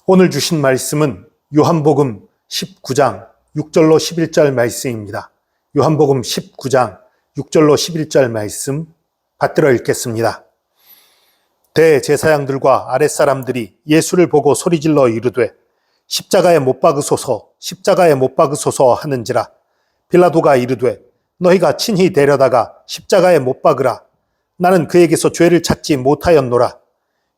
오늘 주신 말씀은 요한복음 19장 6절로 11절 말씀입니다. 요한복음 19장 6절로 11절 말씀 받들어 읽겠습니다. 대제사장들과 아랫사람들이 예수를 보고 소리질러 이르되 십자가에 못 박으소서 십자가에 못 박으소서 하는지라. 빌라도가 이르되 너희가 친히 데려다가 십자가에 못 박으라. 나는 그에게서 죄를 찾지 못하였노라.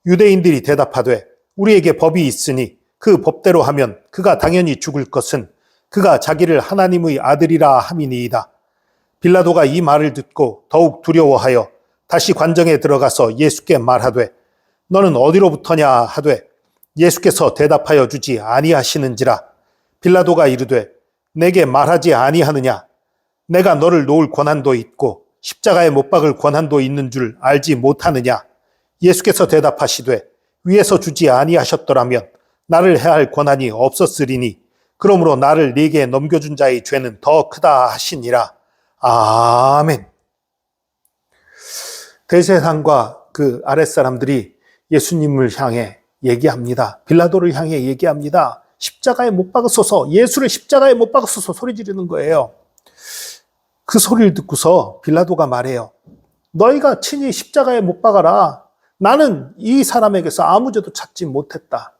유대인들이 대답하되 우리에게 법이 있으니 그 법대로 하면 그가 당연히 죽을 것은 그가 자기를 하나님의 아들이라 함이니이다. 빌라도가 이 말을 듣고 더욱 두려워하여 다시 관정에 들어가서 예수께 말하되 너는 어디로부터냐 하되 예수께서 대답하여 주지 아니하시는지라. 빌라도가 이르되 내게 말하지 아니하느냐. 내가 너를 놓을 권한도 있고 십자가에 못 박을 권한도 있는 줄 알지 못하느냐. 예수께서 대답하시되 위에서 주지 아니하셨더라면 나를 해할 권한이 없었으리니 그러므로 나를 네게 넘겨준 자의 죄는 더 크다 하시니라. 아멘. 대제사장과 그 아랫사람들이 예수님을 향해 얘기합니다. 빌라도를 향해 얘기합니다. 십자가에 못 박으소서, 예수를 십자가에 못 박으소서 소리 지르는 거예요. 그 소리를 듣고서 빌라도가 말해요. 너희가 친히 십자가에 못 박아라. 나는 이 사람에게서 아무 죄도 찾지 못했다.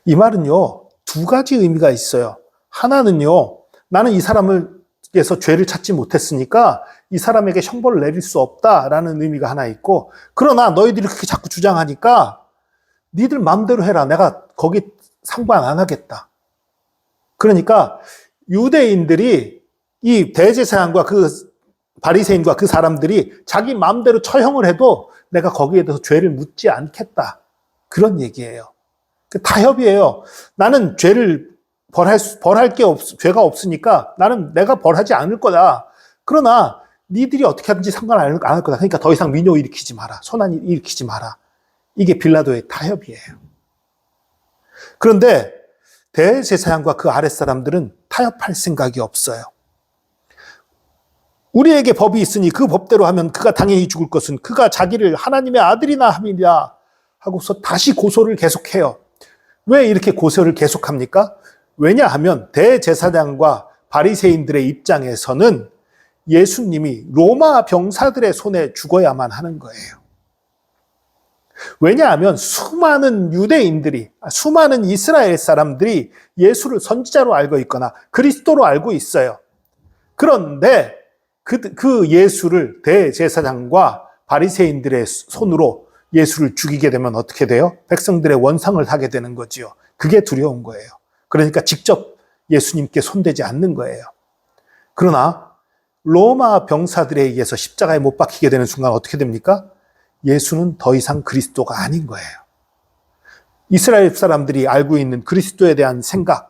이 말은요, 두 가지 의미가 있어요. 하나는요, 나는 이 사람에게서 죄를 찾지 못했으니까 이 사람에게 형벌을 내릴 수 없다라는 의미가 하나 있고, 그러나 너희들이 그렇게 자꾸 주장하니까 니들 마음대로 해라. 내가 거기 상관 안 하겠다. 그러니까 유대인들이 이 대제사장과 그 바리새인과 그 사람들이 자기 마음대로 처형을 해도 내가 거기에 대해서 죄를 묻지 않겠다. 그런 얘기예요. 타협이에요. 나는 죄를 벌할 게 죄가 없으니까 나는 내가 벌하지 않을 거다. 그러나 니들이 어떻게 하든지 상관 안 할 거다. 그러니까 더 이상 민요 일으키지 마라. 손안 일으키지 마라. 이게 빌라도의 타협이에요. 그런데 대제사장과 그 아랫사람들은 타협할 생각이 없어요. 우리에게 법이 있으니 그 법대로 하면 그가 당연히 죽을 것은 그가 자기를 하나님의 아들이나 함이라 하고서 다시 고소를 계속해요. 왜 이렇게 고소를 계속합니까? 왜냐하면 대제사장과 바리새인들의 입장에서는 예수님이 로마 병사들의 손에 죽어야만 하는 거예요. 왜냐하면 수많은 유대인들이, 수많은 이스라엘 사람들이 예수를 선지자로 알고 있거나 그리스도로 알고 있어요. 그런데 그 예수를 대제사장과 바리새인들의 손으로 예수를 죽이게 되면 어떻게 돼요? 백성들의 원상을 하게 되는 거지요. 그게 두려운 거예요. 그러니까 직접 예수님께 손대지 않는 거예요. 그러나 로마 병사들에 의해서 십자가에 못 박히게 되는 순간 어떻게 됩니까? 예수는 더 이상 그리스도가 아닌 거예요. 이스라엘 사람들이 알고 있는 그리스도에 대한 생각,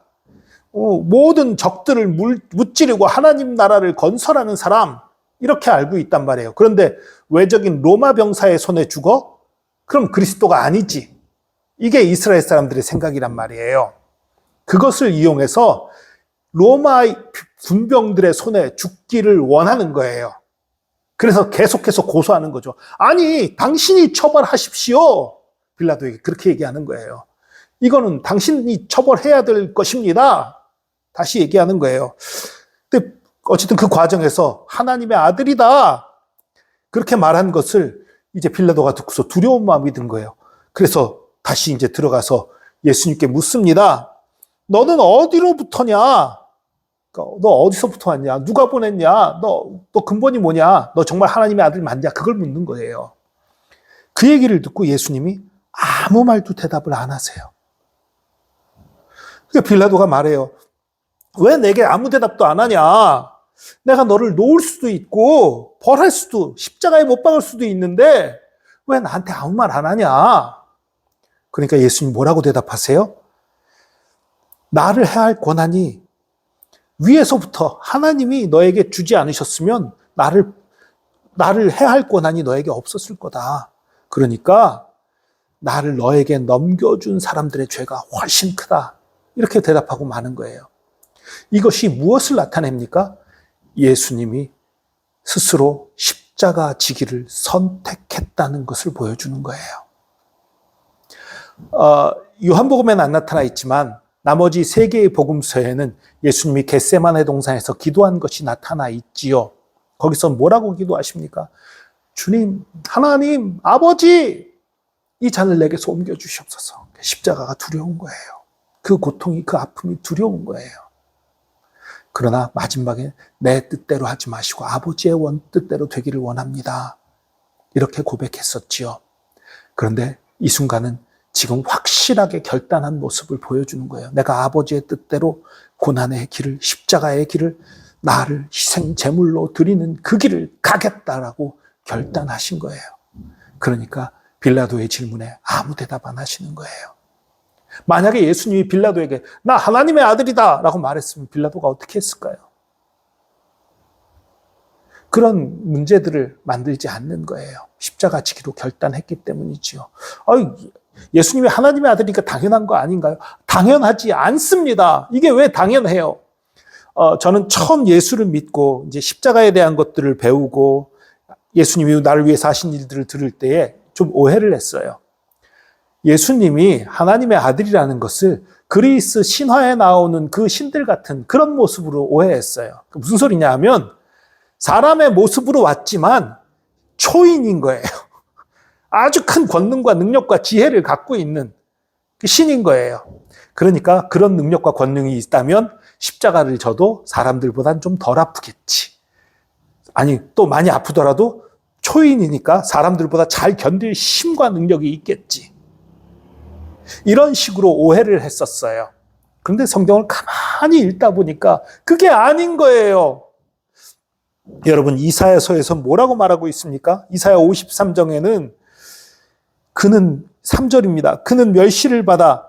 모든 적들을 무찌르고 하나님 나라를 건설하는 사람, 이렇게 알고 있단 말이에요. 그런데 외적인 로마 병사의 손에 죽어? 그럼 그리스도가 아니지. 이게 이스라엘 사람들의 생각이란 말이에요. 그것을 이용해서 로마 군병들의 손에 죽기를 원하는 거예요. 그래서 계속해서 고소하는 거죠. 아니, 당신이 처벌하십시오. 빌라도에게 그렇게 얘기하는 거예요. 이거는 당신이 처벌해야 될 것입니다. 다시 얘기하는 거예요. 근데 어쨌든 그 과정에서 하나님의 아들이다. 그렇게 말한 것을 이제 빌라도가 듣고서 두려운 마음이 든 거예요. 그래서 다시 이제 들어가서 예수님께 묻습니다. 너는 어디로부터냐? 너 어디서부터 왔냐? 누가 보냈냐? 너 근본이 뭐냐? 너 정말 하나님의 아들 맞냐? 그걸 묻는 거예요. 그 얘기를 듣고 예수님이 아무 말도 대답을 안 하세요. 그러니까 빌라도가 말해요. 왜 내게 아무 대답도 안 하냐? 내가 너를 놓을 수도 있고 벌할 수도, 십자가에 못 박을 수도 있는데 왜 나한테 아무 말 안 하냐? 그러니까 예수님 뭐라고 대답하세요? 나를 해할 권한이 위에서부터 하나님이 너에게 주지 않으셨으면 나를 해할 권한이 너에게 없었을 거다. 그러니까 나를 너에게 넘겨준 사람들의 죄가 훨씬 크다. 이렇게 대답하고 마는 거예요. 이것이 무엇을 나타냅니까? 예수님이 스스로 십자가 지기를 선택했다는 것을 보여주는 거예요. 요한복음에는 안 나타나 있지만 나머지 3개의 복음서에는 예수님이 겟세마네 동산에서 기도한 것이 나타나 있지요. 거기서 뭐라고 기도하십니까? 주님, 하나님, 아버지, 이 잔을 내게서 옮겨주시옵소서. 십자가가 두려운 거예요. 그 고통이, 그 아픔이 두려운 거예요. 그러나 마지막에 내 뜻대로 하지 마시고 아버지의 뜻대로 되기를 원합니다. 이렇게 고백했었지요. 그런데 이 순간은 지금 확실하게 결단한 모습을 보여주는 거예요. 내가 아버지의 뜻대로 고난의 길을, 십자가의 길을, 나를 희생 제물로 드리는 그 길을 가겠다라고 결단하신 거예요. 그러니까 빌라도의 질문에 아무 대답 안 하시는 거예요. 만약에 예수님이 빌라도에게 나 하나님의 아들이다 라고 말했으면 빌라도가 어떻게 했을까요? 그런 문제들을 만들지 않는 거예요. 십자가 지기로 결단했기 때문이지요. 예수님이 하나님의 아들이니까 당연한 거 아닌가요? 당연하지 않습니다. 이게 왜 당연해요? 저는 처음 예수를 믿고 이제 십자가에 대한 것들을 배우고 예수님이 나를 위해서 하신 일들을 들을 때에 좀 오해를 했어요. 예수님이 하나님의 아들이라는 것을 그리스 신화에 나오는 그 신들 같은 그런 모습으로 오해했어요. 무슨 소리냐 하면 사람의 모습으로 왔지만 초인인 거예요. 아주 큰 권능과 능력과 지혜를 갖고 있는 그 신인 거예요. 그러니까 그런 능력과 권능이 있다면 십자가를 져도 사람들보단 좀 덜 아프겠지. 아니, 또 많이 아프더라도 초인이니까 사람들보다 잘 견딜 힘과 능력이 있겠지. 이런 식으로 오해를 했었어요. 그런데 성경을 가만히 읽다 보니까 그게 아닌 거예요. 여러분, 이사야서에서 뭐라고 말하고 있습니까? 이사야 53장에는 그는 3절입니다. 그는 멸시를 받아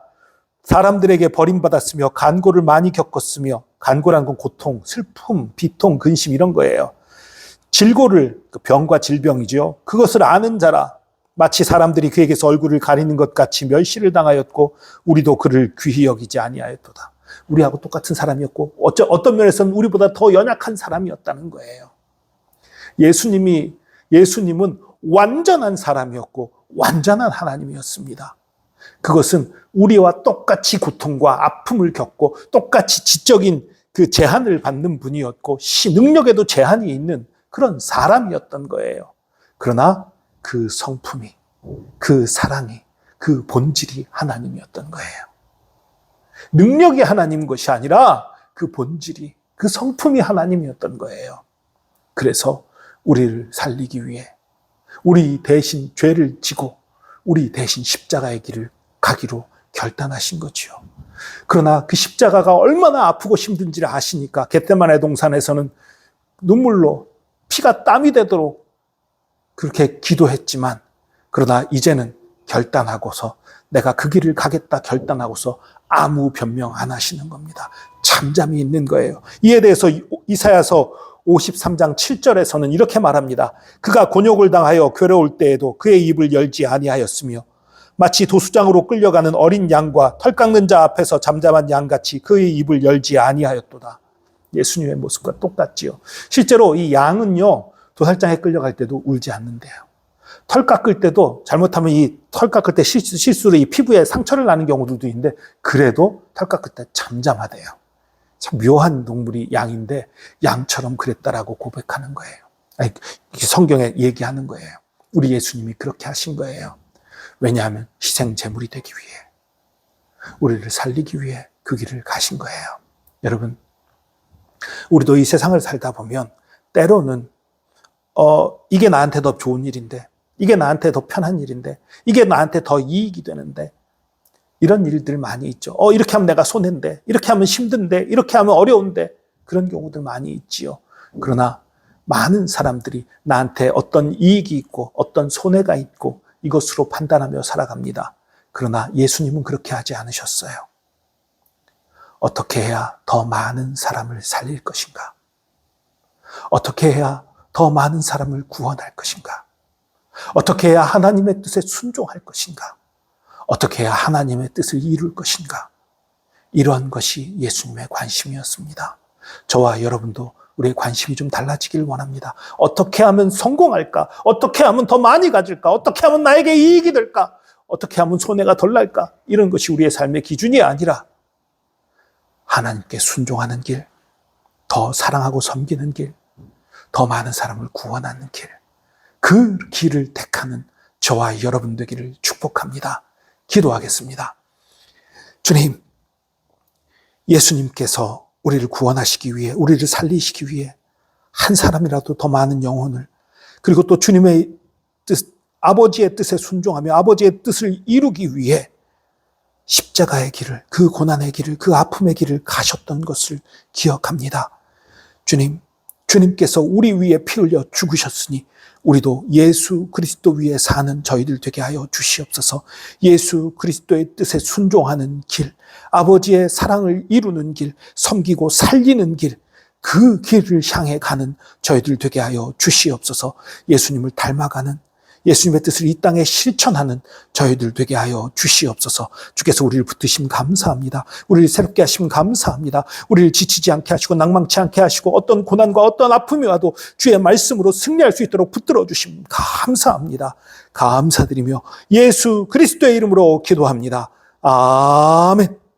사람들에게 버림받았으며 간고를 많이 겪었으며, 간고란 건 고통, 슬픔, 비통, 근심 이런 거예요. 질고를, 병과 질병이죠. 그것을 아는 자라. 마치 사람들이 그에게서 얼굴을 가리는 것 같이 멸시를 당하였고 우리도 그를 귀히 여기지 아니하였도다. 우리하고 똑같은 사람이었고 어떤 면에서는 우리보다 더 연약한 사람이었다는 거예요. 예수님은 완전한 사람이었고 완전한 하나님이었습니다. 그것은 우리와 똑같이 고통과 아픔을 겪고 똑같이 지적인 그 제한을 받는 분이었고 능력에도 제한이 있는 그런 사람이었던 거예요. 그러나 그 성품이, 그 사랑이, 그 본질이 하나님이었던 거예요. 능력이 하나님인 것이 아니라 그 본질이, 그 성품이 하나님이었던 거예요. 그래서 우리를 살리기 위해 우리 대신 죄를 지고 우리 대신 십자가의 길을 가기로 결단하신 거지요. 그러나 그 십자가가 얼마나 아프고 힘든지를 아시니까 겟세마네 동산에서는 눈물로 피가 땀이 되도록 그렇게 기도했지만, 그러나 이제는 결단하고서 내가 그 길을 가겠다 결단하고서 아무 변명 안 하시는 겁니다. 잠잠히 있는 거예요. 이에 대해서 이사야서 53장 7절에서는 이렇게 말합니다. 그가 곤욕을 당하여 괴로울 때에도 그의 입을 열지 아니하였으며 마치 도수장으로 끌려가는 어린 양과 털 깎는 자 앞에서 잠잠한 양같이 그의 입을 열지 아니하였도다. 예수님의 모습과 똑같지요. 실제로 이 양은요, 도살장에 끌려갈 때도 울지 않는데요. 털 깎을 때도 잘못하면 이 털 깎을 때 실수로 이 피부에 상처를 나는 경우들도 있는데 그래도 털 깎을 때 잠잠하대요. 참 묘한 동물이 양인데 양처럼 그랬다라고 고백하는 거예요. 아니, 성경에 얘기하는 거예요. 우리 예수님이 그렇게 하신 거예요. 왜냐하면 희생 제물이 되기 위해, 우리를 살리기 위해 그 길을 가신 거예요. 여러분, 우리도 이 세상을 살다 보면 때로는 이게 나한테 더 좋은 일인데, 이게 나한테 더 편한 일인데, 이게 나한테 더 이익이 되는데, 이런 일들 많이 있죠. 이렇게 하면 내가 손해인데, 이렇게 하면 힘든데, 이렇게 하면 어려운데, 그런 경우들 많이 있지요. 그러나 많은 사람들이 나한테 어떤 이익이 있고 어떤 손해가 있고 이것으로 판단하며 살아갑니다. 그러나 예수님은 그렇게 하지 않으셨어요. 어떻게 해야 더 많은 사람을 살릴 것인가? 어떻게 해야 더 많은 사람을 구원할 것인가? 어떻게 해야 하나님의 뜻에 순종할 것인가? 어떻게 해야 하나님의 뜻을 이룰 것인가? 이러한 것이 예수님의 관심이었습니다. 저와 여러분도 우리의 관심이 좀 달라지길 원합니다. 어떻게 하면 성공할까? 어떻게 하면 더 많이 가질까? 어떻게 하면 나에게 이익이 될까? 어떻게 하면 손해가 덜 날까? 이런 것이 우리의 삶의 기준이 아니라 하나님께 순종하는 길, 더 사랑하고 섬기는 길, 더 많은 사람을 구원하는 길, 그 길을 택하는 저와 여러분 되기를 축복합니다. 기도하겠습니다. 주님, 예수님께서 우리를 구원하시기 위해, 우리를 살리시기 위해 한 사람이라도 더 많은 영혼을, 그리고 또 주님의 뜻, 아버지의 뜻에 순종하며 아버지의 뜻을 이루기 위해 십자가의 길을, 그 고난의 길을, 그 아픔의 길을 가셨던 것을 기억합니다. 주님, 주님께서 우리 위에 피 흘려 죽으셨으니 우리도 예수 그리스도 위에 사는 저희들 되게 하여 주시옵소서. 예수 그리스도의 뜻에 순종하는 길, 아버지의 사랑을 이루는 길, 섬기고 살리는 길, 그 길을 향해 가는 저희들 되게 하여 주시옵소서. 예수님을 닮아가는, 예수님의 뜻을 이 땅에 실천하는 저희들 되게 하여 주시옵소서. 주께서 우리를 붙드심 감사합니다. 우리를 새롭게 하심 감사합니다. 우리를 지치지 않게 하시고 낭망치 않게 하시고 어떤 고난과 어떤 아픔이 와도 주의 말씀으로 승리할 수 있도록 붙들어 주심 감사합니다. 감사드리며 예수 그리스도의 이름으로 기도합니다. 아멘.